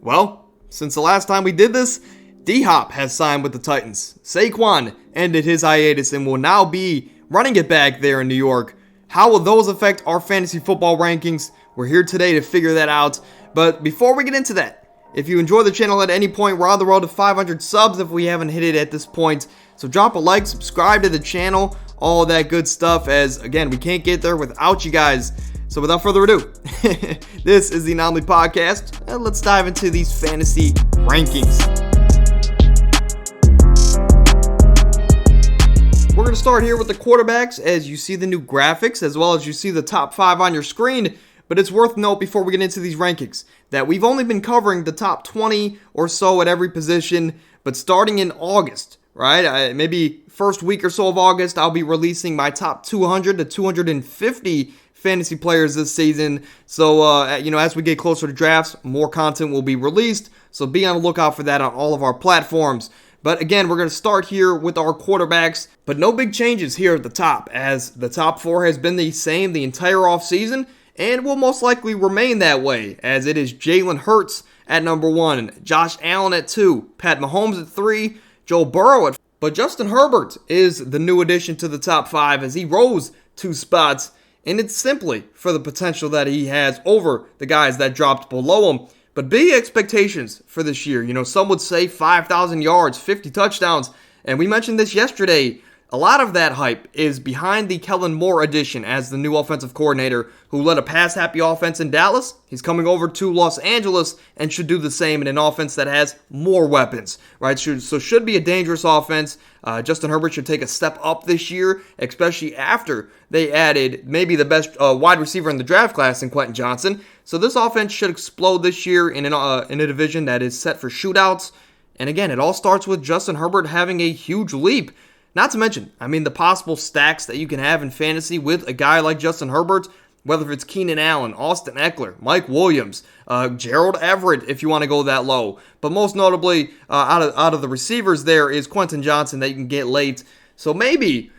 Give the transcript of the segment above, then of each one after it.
Well, since the last time we did this, D-Hop has signed with the Titans. Saquon ended his hiatus and will now be running it back there in New York. How will those affect our fantasy football rankings? We're here today to figure that out. But before we get into that, if you enjoy the channel at any point, we're on the road to 500 subs if we haven't hit it at this point. So drop a like, subscribe to the channel, all of that good stuff, as again, we can't get there without you guys. So without further ado, this is the Anomaly Podcast, and let's dive into these fantasy rankings. We're going to start here with the quarterbacks, as you see the new graphics, as well as you see the top 5 on your screen. But it's worth note before we get into these rankings that we've only been covering the top 20 or so at every position, but starting in August, right? Maybe first week or so of August, I'll be releasing my top 200 to 250 fantasy players this season. So, as we get closer to drafts, more content will be released. So be on the lookout for that on all of our platforms. But again, we're going to start here with our quarterbacks, but no big changes here at the top, as the top 4 has been the same the entire offseason. And will most likely remain that way, as it is Jalen Hurts at number 1, Josh Allen at 2, Pat Mahomes at 3, Joe Burrow at 4. But Justin Herbert is the new addition to the top 5 as he rose 2 spots, and it's simply for the potential that he has over the guys that dropped below him. But big expectations for this year. Some would say 5,000 yards, 50 touchdowns, and we mentioned this yesterday. A lot of that hype is behind the Kellen Moore addition as the new offensive coordinator who led a pass-happy offense in Dallas. He's coming over to Los Angeles and should do the same in an offense that has more weapons, right? So should be a dangerous offense. Justin Herbert should take a step up this year, especially after they added maybe the best wide receiver in the draft class in Quentin Johnson. So this offense should explode this year in a division that is set for shootouts. And again, it all starts with Justin Herbert having a huge leap. Not to mention, the possible stacks that you can have in fantasy with a guy like Justin Herbert, whether it's Keenan Allen, Austin Ekeler, Mike Williams, Gerald Everett, if you want to go that low. But most notably, out of the receivers there is Quentin Johnson that you can get late. So maybe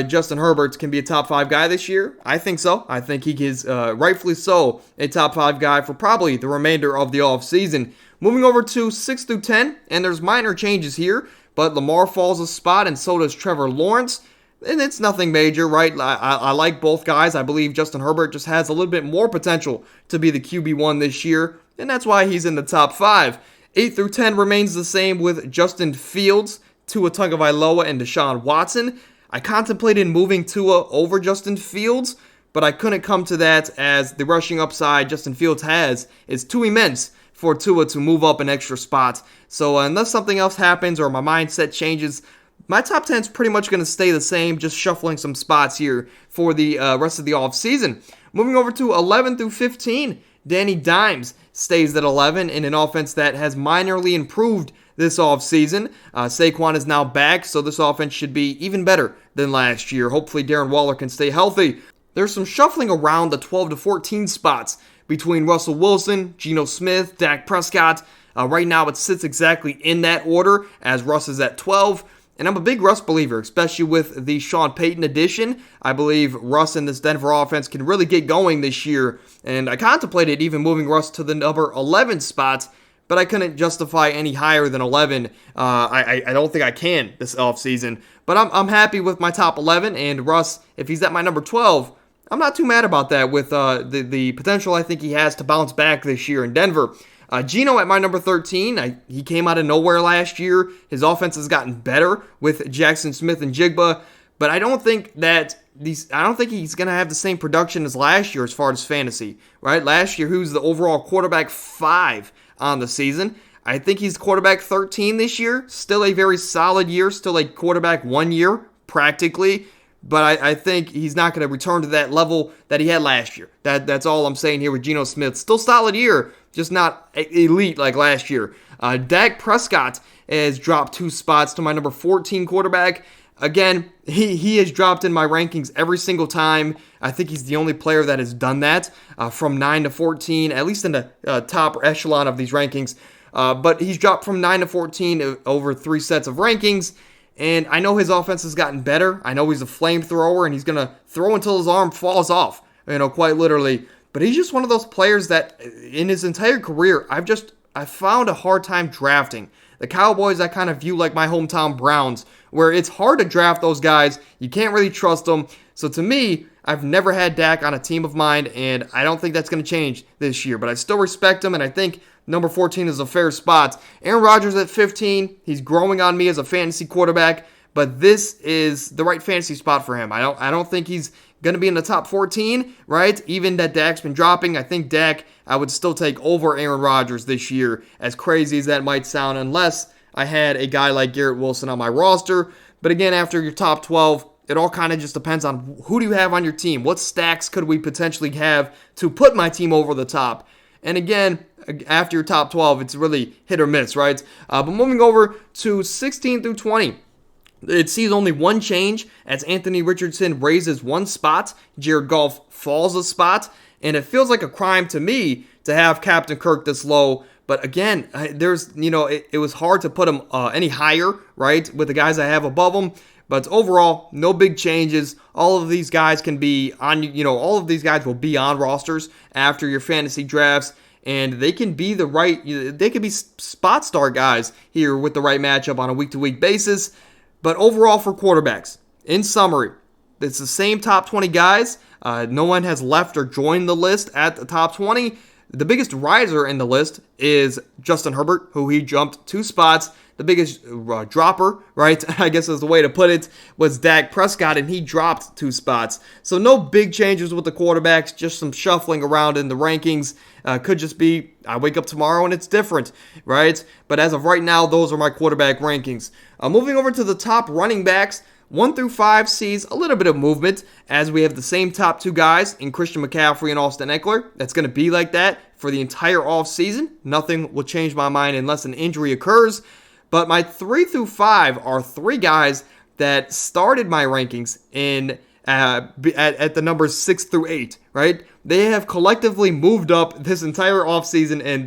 Justin Herbert can be a top 5 guy this year. I think so. I think he is rightfully so a top 5 guy for probably the remainder of the offseason. Moving over to 6 through 10, and there's minor changes here. But Lamar falls a spot, and so does Trevor Lawrence. And it's nothing major, right? I like both guys. I believe Justin Herbert just has a little bit more potential to be the QB1 this year, and that's why he's in the top 5. 8 through 10 remains the same with Justin Fields, Tua Tagovailoa, and Deshaun Watson. I contemplated moving Tua over Justin Fields, but I couldn't come to that as the rushing upside Justin Fields has is too immense for Tua to move up an extra spot. So unless something else happens or my mindset changes, my top 10 is pretty much going to stay the same, just shuffling some spots here for the rest of the offseason. Moving over to 11 through 15, Danny Dimes stays at 11 in an offense that has minorly improved this offseason. Saquon is now back, so this offense should be even better than last year. Hopefully Darren Waller can stay healthy. There's some shuffling around the 12 to 14 spots between Russell Wilson, Geno Smith, Dak Prescott. Right now it sits exactly in that order as Russ is at 12. And I'm a big Russ believer, especially with the Sean Payton addition. I believe Russ and this Denver offense can really get going this year. And I contemplated even moving Russ to the number 11 spot, but I couldn't justify any higher than 11. I don't think I can this offseason. But I'm happy with my top 11. And Russ, if he's at my number 12, I'm not too mad about that with the potential I think he has to bounce back this year in Denver. Geno at my number 13. He came out of nowhere last year. His offense has gotten better with Jackson Smith and Jigba, but I don't think he's going to have the same production as last year as far as fantasy. Right? Last year he was the overall quarterback 5 on the season. I think he's quarterback 13 this year. Still a very solid year. Still a quarterback 1 year practically. But I think he's not going to return to that level that he had last year. That's all I'm saying here with Geno Smith. Still solid year, just not elite like last year. Dak Prescott has dropped 2 spots to my number 14 quarterback. Again, he has dropped in my rankings every single time. I think he's the only player that has done that from 9 to 14, at least in the top echelon of these rankings. But he's dropped from 9 to 14 over 3 sets of rankings. And I know his offense has gotten better. I know he's a flamethrower, and he's going to throw until his arm falls off, quite literally. But he's just one of those players that in his entire career, I've just I found a hard time drafting. The Cowboys I kind of view like my hometown Browns, where it's hard to draft those guys. You can't really trust them. So to me, I've never had Dak on a team of mine, and I don't think that's going to change this year. But I still respect him, and I think number 14 is a fair spot. Aaron Rodgers at 15, he's growing on me as a fantasy quarterback, but this is the right fantasy spot for him. I don't think he's going to be in the top 14, right? Even that Dak's been dropping, I think Dak I would still take over Aaron Rodgers this year, as crazy as that might sound, unless I had a guy like Garrett Wilson on my roster. But again, after your top 12, it all kind of just depends on who do you have on your team. What stacks could we potentially have to put my team over the top? And again, after your top 12, it's really hit or miss, right? But moving over to 16 through 20, it sees only one change as Anthony Richardson raises one spot, Jared Goff falls a spot, and it feels like a crime to me to have Captain Kirk this low. But again, it was hard to put him any higher, right, with the guys I have above him. But overall, no big changes. All of these guys can be on, all of these guys will be on rosters after your fantasy drafts. And they can be they could be spot start guys here with the right matchup on a week-to-week basis. But overall for quarterbacks, in summary, it's the same top 20 guys. No one has left or joined the list at the top 20. The biggest riser in the list is Justin Herbert, who he jumped 2 spots. The biggest dropper, right, I guess is the way to put it, was Dak Prescott, and he dropped 2 spots. So no big changes with the quarterbacks, just some shuffling around in the rankings. Could just be I wake up tomorrow and it's different, right? But as of right now, those are my quarterback rankings. Moving over to the top running backs, 1 through 5 sees a little bit of movement as we have the same top 2 guys in Christian McCaffrey and Austin Ekeler. That's going to be like that for the entire offseason. Nothing will change my mind unless an injury occurs. But my 3 through 5 are 3 guys that started my rankings in at the numbers 6 through 8, right? They have collectively moved up this entire offseason and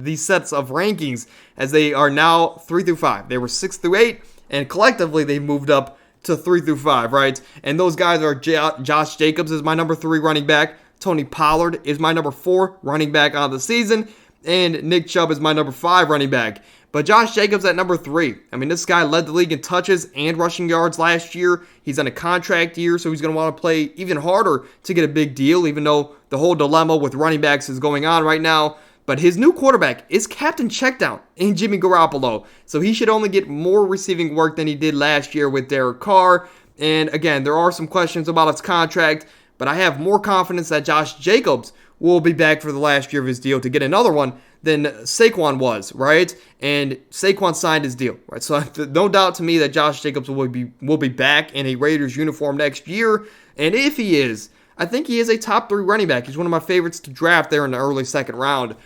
these sets of rankings as they are now 3 through 5. They were 6 through 8, and collectively they moved up to 3 through 5, right? And those guys are Josh Jacobs is my number 3 running back. Tony Pollard is my number 4 running back on the season. And Nick Chubb is my number 5 running back. But Josh Jacobs at number 3. I mean, this guy led the league in touches and rushing yards last year. He's on a contract year, so he's going to want to play even harder to get a big deal, even though the whole dilemma with running backs is going on right now. But his new quarterback is Captain Checkdown in Jimmy Garoppolo. So he should only get more receiving work than he did last year with Derek Carr. And again, there are some questions about his contract, but I have more confidence that Josh Jacobs will be back for the last year of his deal to get another one than Saquon was, right? And Saquon signed his deal, right? So no doubt to me that Josh Jacobs will be back in a Raiders uniform next year. And if he is, I think he is a top 3 running back. He's one of my favorites to draft there in the early second round.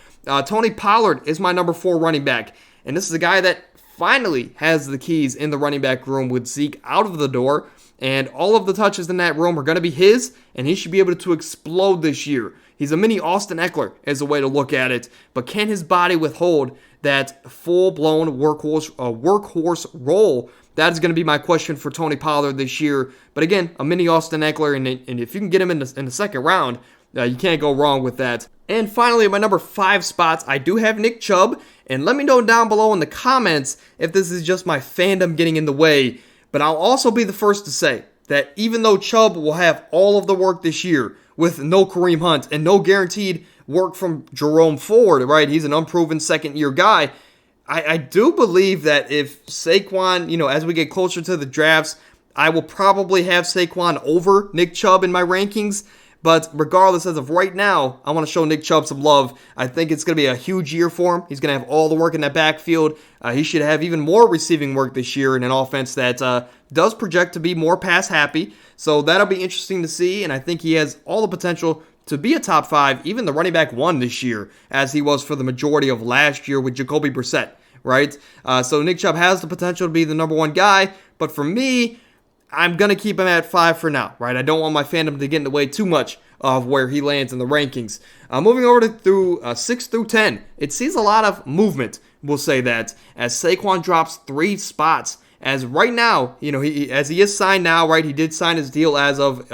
Tony Pollard is my number 4 running back. And this is a guy that finally has the keys in the running back room with Zeke out of the door. And all of the touches in that room are going to be his, and he should be able to explode this year. He's a mini Austin Ekeler is a way to look at it, but can his body withhold that full-blown workhorse role? That is going to be my question for Tony Pollard this year. But again, a mini Austin Ekeler, and if you can get him in the second round, you can't go wrong with that. And finally, at my number 5 spots, I do have Nick Chubb, and let me know down below in the comments if this is just my fandom getting in the way. But I'll also be the first to say that even though Chubb will have all of the work this year with no Kareem Hunt and no guaranteed work from Jerome Ford, right? He's an unproven second-year guy. I do believe that if Saquon, as we get closer to the drafts, I will probably have Saquon over Nick Chubb in my rankings. But regardless, as of right now, I want to show Nick Chubb some love. I think it's going to be a huge year for him. He's going to have all the work in that backfield. He should have even more receiving work this year in an offense that does project to be more pass happy. So that'll be interesting to see, and I think he has all the potential to be a top 5, even the running back 1 this year, as he was for the majority of last year with Jacoby Brissett, right? So Nick Chubb has the potential to be the number 1 guy, but for me, I'm going to keep him at 5 for now, right? I don't want my fandom to get in the way too much of where he lands in the rankings. Moving over through 6 through 10, it sees a lot of movement, we'll say that, as Saquon drops 3 spots. As right now, as he is signed now, right? He did sign his deal as of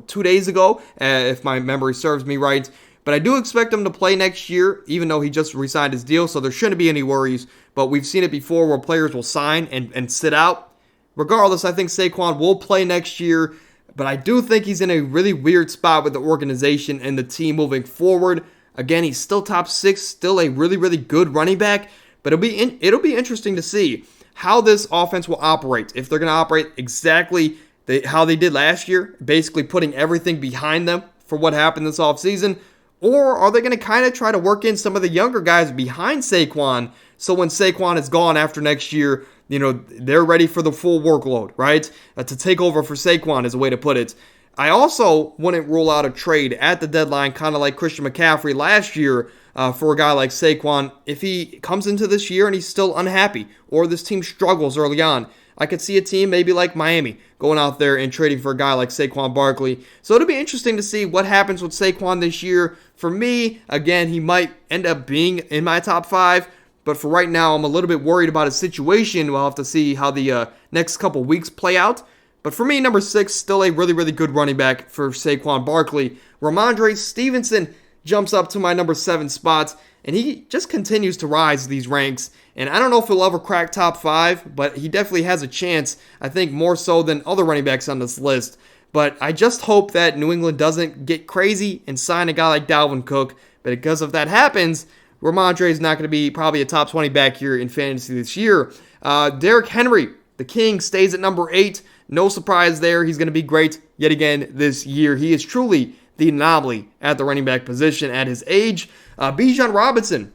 2 days ago, if my memory serves me right. But I do expect him to play next year, even though he just re-signed his deal, so there shouldn't be any worries. But we've seen it before where players will sign and sit out. Regardless, I think Saquon will play next year, but I do think he's in a really weird spot with the organization and the team moving forward. Again, he's still top 6, still a really, really good running back, but it'll be interesting to see how this offense will operate. If they're going to operate exactly how they did last year, basically putting everything behind them for what happened this offseason, or are they going to kind of try to work in some of the younger guys behind Saquon so when Saquon is gone after next year, they're ready for the full workload, right? To take over for Saquon is a way to put it. I also wouldn't rule out a trade at the deadline, kind of like Christian McCaffrey last year for a guy like Saquon. If he comes into this year and he's still unhappy or this team struggles early on, I could see a team maybe like Miami going out there and trading for a guy like Saquon Barkley. So it'll be interesting to see what happens with Saquon this year. For me, again, he might end up being in my top 5. But for right now, I'm a little bit worried about his situation. We'll have to see how the next couple weeks play out. But for me, number 6, still a really, really good running back for Saquon Barkley. Ramondre Stevenson jumps up to my number 7 spot, and he just continues to rise these ranks. And I don't know if he'll ever crack top 5, but he definitely has a chance, I think more so than other running backs on this list. But I just hope that New England doesn't get crazy and sign a guy like Dalvin Cook. But because if that happens, Ramondre is not going to be probably a top 20 back here in fantasy this year. Derrick Henry, the king, stays at number 8. No surprise there. He's going to be great yet again this year. He is truly the anomaly at the running back position at his age. Bijan Robinson,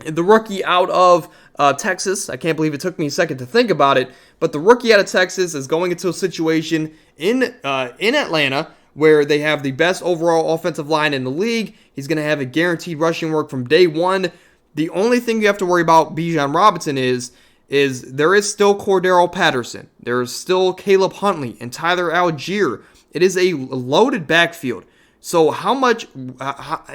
the rookie out of Texas. I can't believe it took me a second to think about it. But the rookie out of Texas is going into a situation in Atlanta where they have the best overall offensive line in the league. He's going to have a guaranteed rushing work from day one. The only thing you have to worry about Bijan Robinson is there is still Cordero Patterson. There is still Caleb Huntley and Tyler Algier. It is a loaded backfield. So how much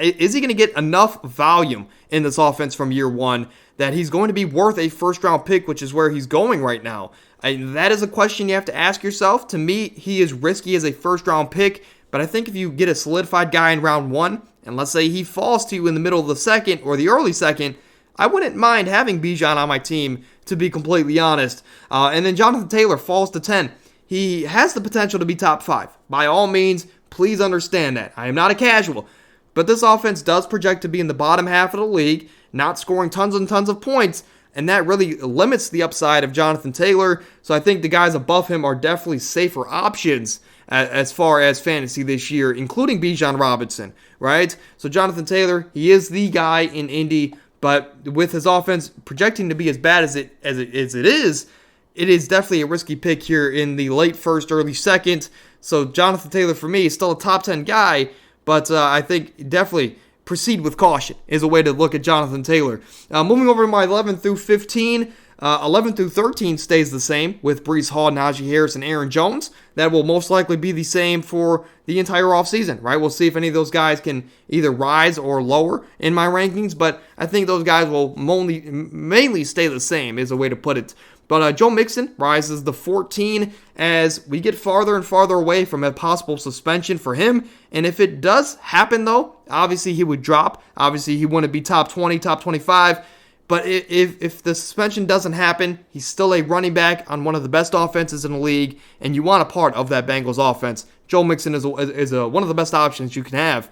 is he going to get enough volume in this offense from year one that he's going to be worth a first-round pick, which is where he's going right now? That is a question you have to ask yourself. To me, he is risky as a first-round pick, but I think if you get a solidified guy in round 1, and let's say he falls to you in the middle of the second or the early second, I wouldn't mind having Bijan on my team, to be completely honest. And then Jonathan Taylor falls to 10. He has the potential to be top 5. By all means, please understand that. I am not a casual. But this offense does project to be in the bottom half of the league, not scoring tons and tons of points, and that really limits the upside of Jonathan Taylor. So I think the guys above him are definitely safer options as far as fantasy this year, including Bijan Robinson, right? So Jonathan Taylor, he is the guy in Indy, but with his offense projecting to be as bad as it is, it is definitely a risky pick here in the late first, early second. So Jonathan Taylor, for me, is still a top 10 guy, but I think definitely proceed with caution is a way to look at Jonathan Taylor. Moving over to my 11 through 15, 11 through 13 stays the same with Breece Hall, Najee Harris, and Aaron Jones. That will most likely be the same for the entire offseason, right? We'll see if any of those guys can either rise or lower in my rankings, but I think those guys will mainly stay the same is a way to put it. But Joe Mixon rises to 14 as we get farther and farther away from a possible suspension for him. And if it does happen, though, obviously he would drop. Obviously he wouldn't be top 20, top 25. But if the suspension doesn't happen, he's still a running back on one of the best offenses in the league, and you want a part of that Bengals offense. Joe Mixon is one of the best options you can have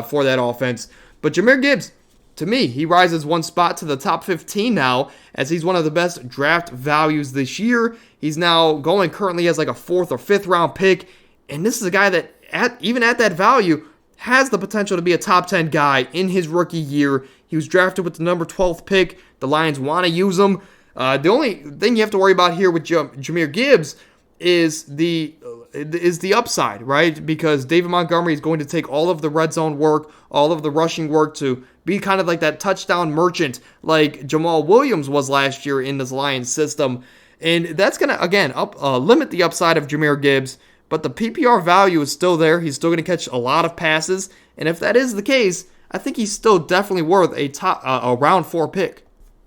for that offense. But Jahmyr Gibbs, to me, he rises one spot to the top 15 now, as he's one of the best draft values this year. He's now going currently as like a 4th or 5th round pick, and this is a guy that, even at that value, has the potential to be a top 10 guy in his rookie year. He was drafted with the number 12th pick. The Lions want to use him. The only thing you have to worry about here with Jahmyr Gibbs is the upside, right? Because David Montgomery is going to take all of the red zone work, all of the rushing work to be kind of like that touchdown merchant like Jamal Williams was last year in this Lions system. And that's going to, again, limit the upside of Jahmyr Gibbs. But the PPR value is still there. He's still going to catch a lot of passes. And if that is the case, I think he's still definitely worth a round 4 pick.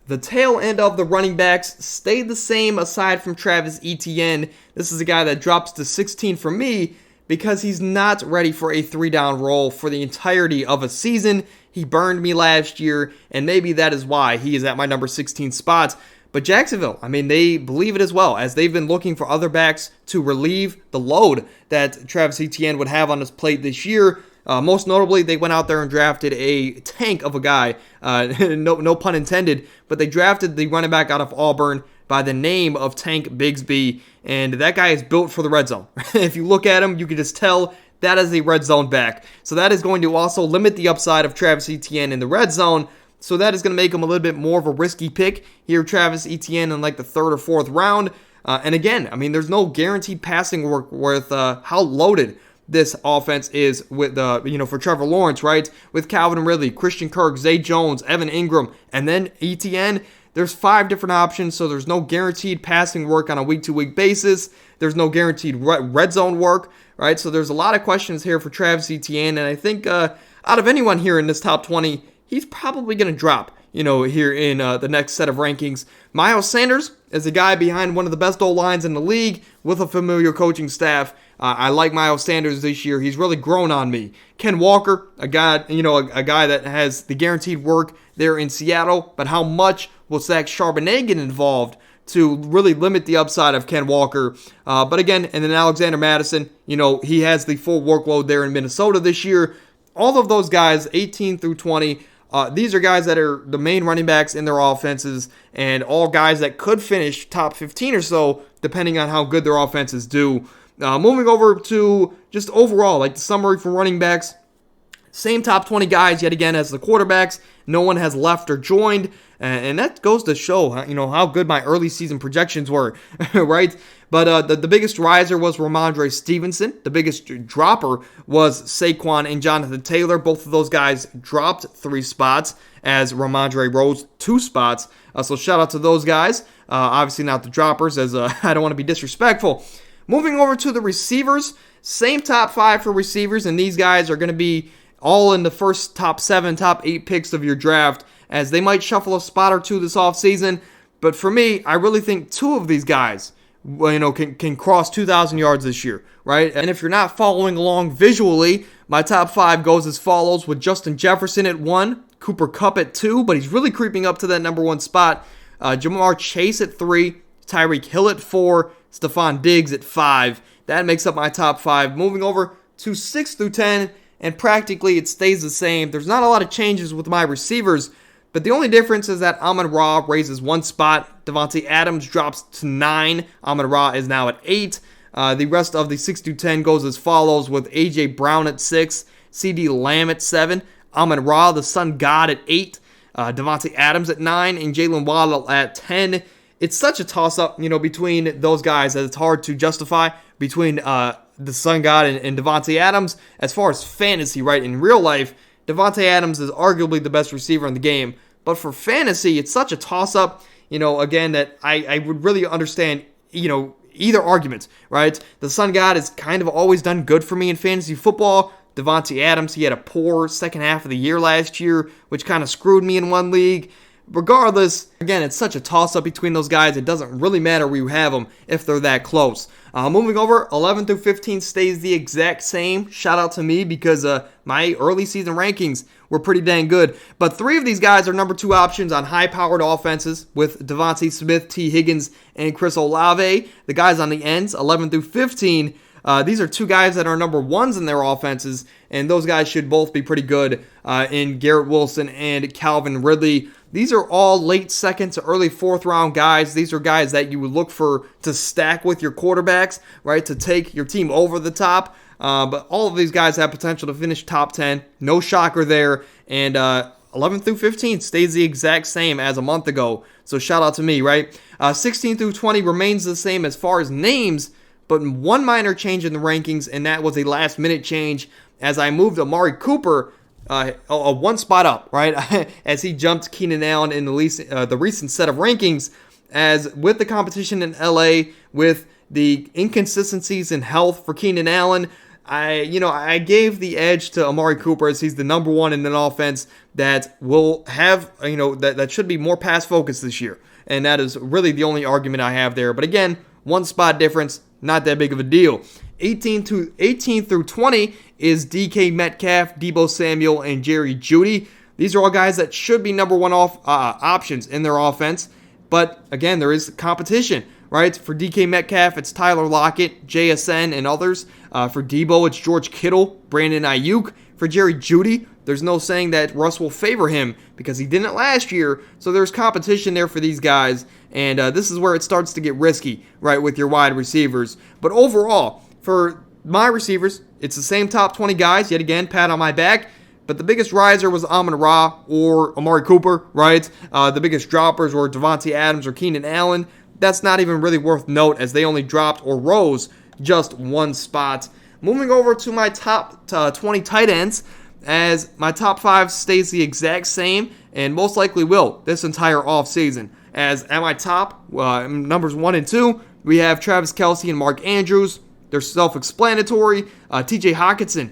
The tail end of the running backs stayed the same aside from Travis Etienne. This is a guy that drops to 16 for me. because he's not ready for a 3-down role for the entirety of a season. He burned me last year, and maybe that is why he is at my number 16 spot. But Jacksonville, I mean, they believe it as well, as they've been looking for other backs to relieve the load that Travis Etienne would have on his plate this year. Most notably, they went out there and drafted a tank of a guy, no pun intended, but they drafted the running back out of Auburn by the name of Tank Bigsby, and that guy is built for the red zone. If you look at him, you can just tell that is a red zone back. So that is going to also limit the upside of Travis Etienne in the red zone. So that is going to make him a little bit more of a risky pick here, Travis Etienne, in like the 3rd or 4th round. And again, I mean, there's no guaranteed passing work with how loaded this offense is with, for Trevor Lawrence, right? With Calvin Ridley, Christian Kirk, Zay Jones, Evan Ingram, and then Etienne. There's 5 different options, so there's no guaranteed passing work on a week-to-week basis. There's no guaranteed red zone work, right? So there's a lot of questions here for Travis Etienne, and I think out of anyone here in this top 20, he's probably going to drop, here in the next set of rankings. Miles Sanders is a guy behind one of the best O-lines in the league with a familiar coaching staff. I like Miles Sanders this year. He's really grown on me. Ken Walker, a guy that has the guaranteed work there in Seattle, but how much will Zach Charbonnet get involved to really limit the upside of Ken Walker? But again, and then Alexander Mattison, he has the full workload there in Minnesota this year. All of those guys, 18 through 20, these are guys that are the main running backs in their offenses, and all guys that could finish top 15 or so, depending on how good their offenses do. Moving over to just overall, like the summary for running backs, same top 20 guys yet again as the quarterbacks. No one has left or joined, and that goes to show, how good my early season projections were, right? But the biggest riser was Ramondre Stevenson. The biggest dropper was Saquon and Jonathan Taylor. Both of those guys dropped 3 spots as Ramondre rose 2 spots. So shout out to those guys. Obviously not the droppers, as I don't want to be disrespectful. Moving over to the receivers, same top 5 for receivers, and these guys are going to be all in the first top 7, top 8 picks of your draft, as they might shuffle a spot or 2 this offseason. But for me, I really think 2 of these guys, can cross 2,000 yards this year, right? And if you're not following along visually, my top 5 goes as follows, with Justin Jefferson at 1, Cooper Kupp at 2, but he's really creeping up to that number 1 spot, Jamar Chase at 3, Tyreek Hill at 4, Stephon Diggs at 5. That makes up my top 5. Moving over to 6 through 10, and practically it stays the same. There's not a lot of changes with my receivers, but the only difference is that Amon-Ra raises 1 spot. Devontae Adams drops to 9. Amon-Ra is now at 8. The rest of the 6 through 10 goes as follows, with A.J. Brown at 6, C.D. Lamb at 7, Amon-Ra, the Sun God, at 8, Devontae Adams at 9, and Jalen Waddle at 10. It's such a toss-up, between those guys that it's hard to justify between the Sun God and Devontae Adams. As far as fantasy, right, in real life, Devontae Adams is arguably the best receiver in the game. But for fantasy, it's such a toss-up, again, that I would really understand, either argument, right? The Sun God has kind of always done good for me in fantasy football. Devontae Adams, he had a poor second half of the year last year, which kind of screwed me in one league. Regardless, again, it's such a toss-up between those guys. It doesn't really matter where you have them if they're that close. Moving over, 11 through 15 stays the exact same. Shout out to me because my early season rankings were pretty dang good. But 3 of these guys are number 2 options on high-powered offenses with Devontae Smith, T. Higgins, and Chris Olave. The guys on the ends, 11 through 15, these are 2 guys that are number 1s in their offenses, and those guys should both be pretty good in Garrett Wilson and Calvin Ridley. These are all late 2nd to early 4th round guys. These are guys that you would look for to stack with your quarterbacks, right, to take your team over the top. But all of these guys have potential to finish top 10. No shocker there. And 11 through 15 stays the exact same as a month ago. So shout out to me, right? 16 through 20 remains the same as far as names, but 1 minor change in the rankings, and that was a last-minute change as I moved Amari Cooper 1 spot up, right, as he jumped Keenan Allen in the recent set of rankings, as with the competition in LA, with the inconsistencies in health for Keenan Allen, I gave the edge to Amari Cooper as he's the number 1 in an offense that will have, that should be more pass focused this year. And that is really the only argument I have there. But again, 1 spot difference, not that big of a deal. 18 through 20 is DK Metcalf, Deebo Samuel, and Jerry Jeudy. These are all guys that should be number 1 options in their offense. But again, there is competition, right? For DK Metcalf, it's Tyler Lockett, JSN, and others. For Deebo, it's George Kittle, Brandon Ayuk. For Jerry Jeudy, there's no saying that Russ will favor him because he didn't last year. So there's competition there for these guys. And this is where it starts to get risky, right, with your wide receivers. But overall, for my receivers, it's the same top 20 guys. Yet again, pat on my back. But the biggest riser was Amon-Ra or Amari Cooper, right? The biggest droppers were Devontae Adams or Keenan Allen. That's not even really worth note as they only dropped or rose just 1 spot. Moving over to my top 20 tight ends, as my top 5 stays the exact same and most likely will this entire offseason. As at my top, numbers 1 and 2, we have Travis Kelce and Mark Andrews. They're self-explanatory. TJ Hockenson,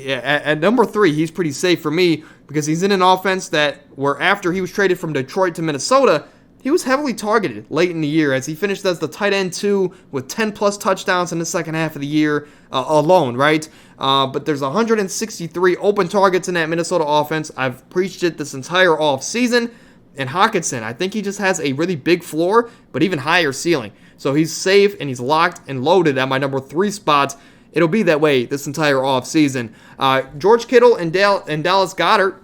at number 3, he's pretty safe for me because he's in an offense where after he was traded from Detroit to Minnesota, he was heavily targeted late in the year as he finished as the tight end 2 with 10-plus touchdowns in the second half of the year alone, right? But there's 163 open targets in that Minnesota offense. I've preached it this entire offseason. And Hockenson, I think he just has a really big floor, but even higher ceiling. So he's safe and he's locked and loaded at my number 3 spot. It'll be that way this entire offseason. George Kittle and Dallas Goedert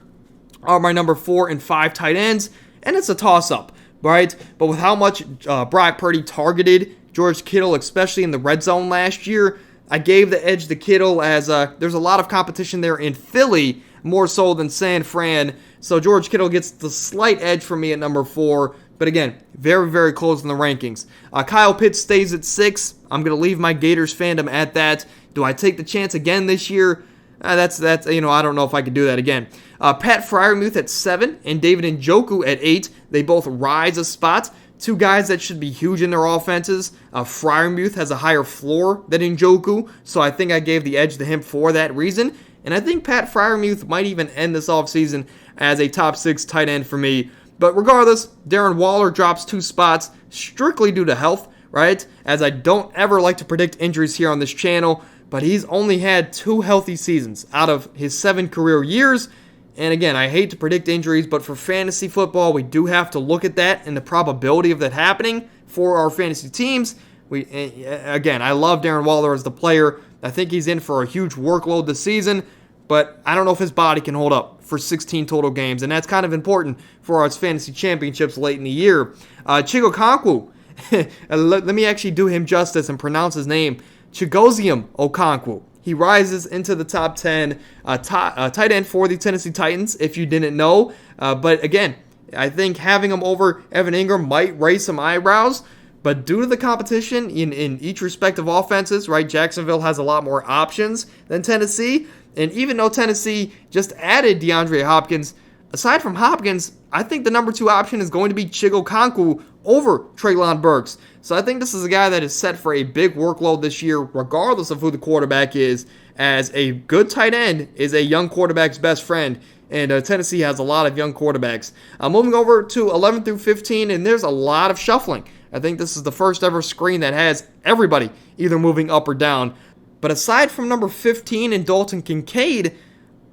are my number 4 and 5 tight ends, and it's a toss-up, right? But with how much Brock Purdy targeted George Kittle, especially in the red zone last year, I gave the edge to Kittle as there's a lot of competition there in Philly, more so than San Fran. So George Kittle gets the slight edge for me at number 4. But again, very, very close in the rankings. Kyle Pitts stays at 6. I'm going to leave my Gators fandom at that. Do I take the chance again this year? That's I don't know if I could do that again. Pat Freiermuth at 7 and David Njoku at 8. They both rise a spot. 2 guys that should be huge in their offenses. Freiermuth has a higher floor than Njoku, so I think I gave the edge to him for that reason. And I think Pat Freiermuth might even end this offseason as a top 6 tight end for me. But regardless, Darren Waller drops 2 spots strictly due to health, right? As I don't ever like to predict injuries here on this channel, but he's only had 2 healthy seasons out of his 7 career years. And again, I hate to predict injuries, but for fantasy football, we do have to look at that and the probability of that happening for our fantasy teams. Again, I love Darren Waller as the player. I think he's in for a huge workload this season, but I don't know if his body can hold up for 16 total games, and that's kind of important for our fantasy championships late in the year. Chigoziem Okonkwo, let me actually do him justice and pronounce his name. Chigoziem Okonkwo. He rises into the top 10 tight end for the Tennessee Titans, if you didn't know. But again, I think having him over Evan Ingram might raise some eyebrows. But due to the competition in each respective offenses, right, Jacksonville has a lot more options than Tennessee. And even though Tennessee just added DeAndre Hopkins, aside from Hopkins, I think the number 2 option is going to be Chigoziem Okonkwo over Treylon Burks. So I think this is a guy that is set for a big workload this year, regardless of who the quarterback is, as a good tight end is a young quarterback's best friend. And Tennessee has a lot of young quarterbacks. Moving over to 11 through 15, and there's a lot of shuffling. I think this is the first ever screen that has everybody either moving up or down. But aside from number 15 and Dalton Kincaid,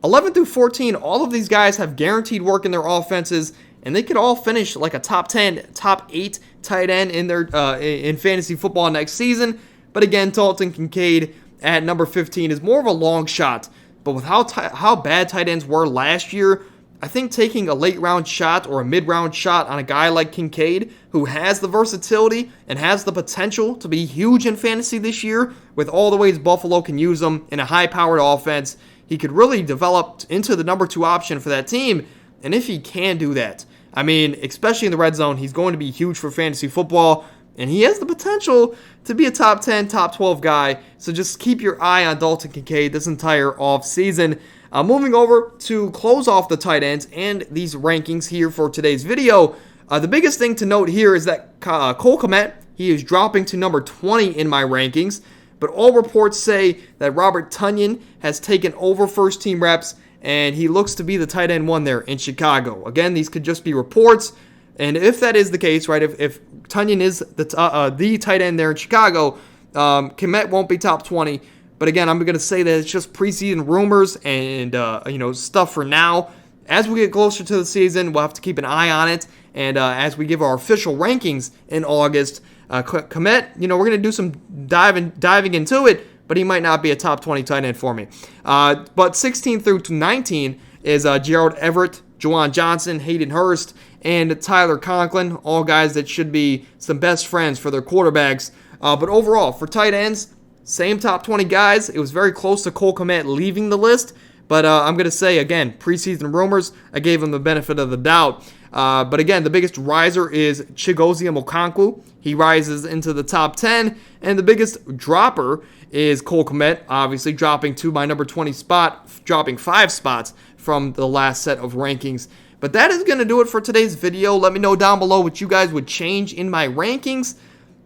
11 through 14, all of these guys have guaranteed work in their offenses, and they could all finish like a top 10, top 8 tight end in their in fantasy football next season. But again, Dalton Kincaid at number 15 is more of a long shot. But with how bad tight ends were last year, I think taking a late round shot or a mid round shot on a guy like Kincaid, who has the versatility and has the potential to be huge in fantasy this year, with all the ways Buffalo can use him in a high powered offense, he could really develop into the number 2 option for that team. And if he can do that, I mean, especially in the red zone, he's going to be huge for fantasy football. And he has the potential to be a top 10, top 12 guy. So just keep your eye on Dalton Kincaid this entire offseason. Moving over to close off the tight ends and these rankings here for today's video. The biggest thing to note here is that Cole Kmet, he is dropping to number 20 in my rankings. But all reports say that Robert Tonyan has taken over first team reps, and he looks to be the tight end 1 there in Chicago. Again, these could just be reports. And if that is the case, right, if Tonyan is the tight end there in Chicago, KMET won't be top 20. But again, I'm going to say that it's just preseason rumors and, stuff for now. As we get closer to the season, we'll have to keep an eye on it. And as we give our official rankings in August, KMET, we're going to do some diving into it, but he might not be a top 20 tight end for me. But 16 through to 19 is Gerald Everett, Juwan Johnson, Hayden Hurst, and Tyler Conklin, all guys that should be some best friends for their quarterbacks. But overall, for tight ends, same top 20 guys. It was very close to Cole Kmet leaving the list. But I'm going to say, again, preseason rumors, I gave him the benefit of the doubt. But again, the biggest riser is Chigoziem Okonkwo. He rises into the top 10. And the biggest dropper is Cole Kmet, obviously dropping to my number 20 spot, dropping 5 spots from the last set of rankings. But that is going to do it for today's video. Let me know down below what you guys would change in my rankings.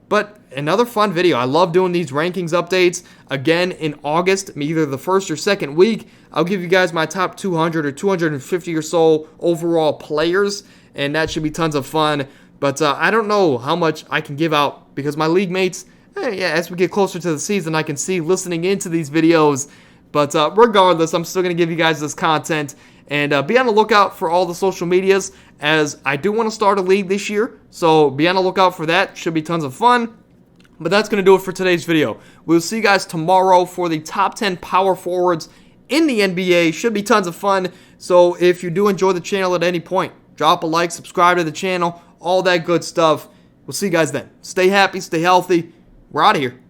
But another fun video. I love doing these rankings updates. Again, in August, either the first or second week, I'll give you guys my top 200 or 250 or so overall players. And that should be tons of fun. But I don't know how much I can give out because my league mates, as we get closer to the season, I can see listening into these videos. But regardless, I'm still going to give you guys this content. And be on the lookout for all the social medias, as I do want to start a league this year. So be on the lookout for that. Should be tons of fun. But that's going to do it for today's video. We'll see you guys tomorrow for the top 10 power forwards in the NBA. Should be tons of fun. So if you do enjoy the channel at any point, drop a like, subscribe to the channel, all that good stuff. We'll see you guys then. Stay happy, stay healthy. We're out of here.